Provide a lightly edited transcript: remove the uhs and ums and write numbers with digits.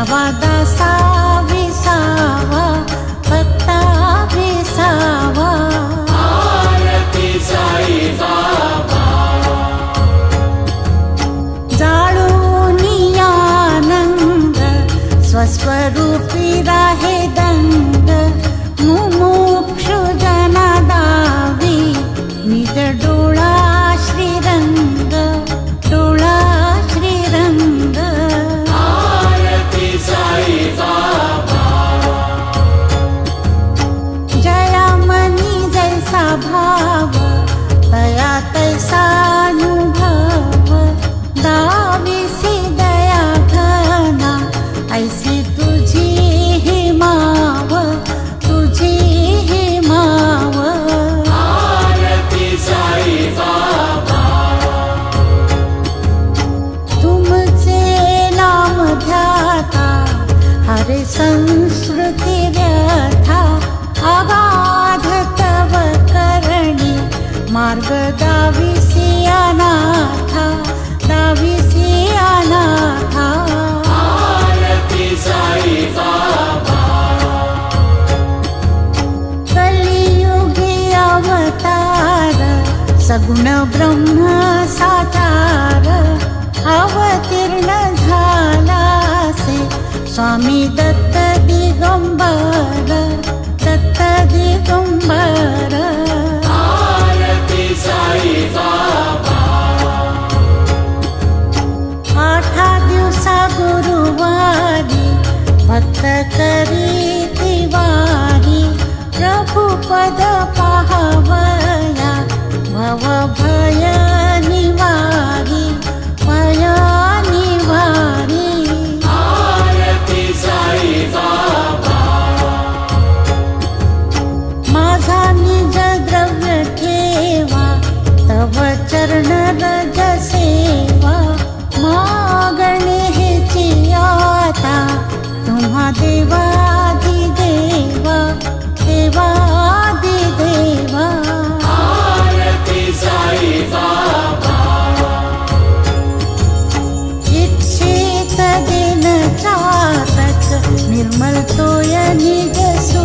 नवा दासा विसावा भक्ता विसावा आरती साई बाबा जाळूनी आनंद स्वस्वरूपी राहे दंड मुमुक्षु जना दावी निज डोळा श्रीरंग डोळा श्रीरंग आरती साई बाबा जया मनी जैसा भाव तया तैसा अनुभव दाविसी दया घना ऐसी तुझी ही माव तुझी ही माव आरती साई बाबा तुमचे नाम ध्याता हरे संस्कृती व्यथा अगाध तव करणी मार्ग दाविसी अनाथा दाविसी अनाथा आरती साई बाबा कलियुगी अवतार सगुण ब्रह्म साकार अवतीर्ण झालासे स्वामी दत्त दिगंबर दत्त दिगंबर आरती साई बाबा 8 दिवसा गुरुवारी भक्त करी तिवारी प्रभु पद पाहवया भव भय निवारी भय निवारी आरती साई बाबा माझा निज द्रव्य ठेवा तव चरण रज सेवा मागणे हेची आता तुम्हा देवादिदेवा देवादिदेवा आरती साई बाबा इच्छित दिन चातक निर्मल तोय निज सु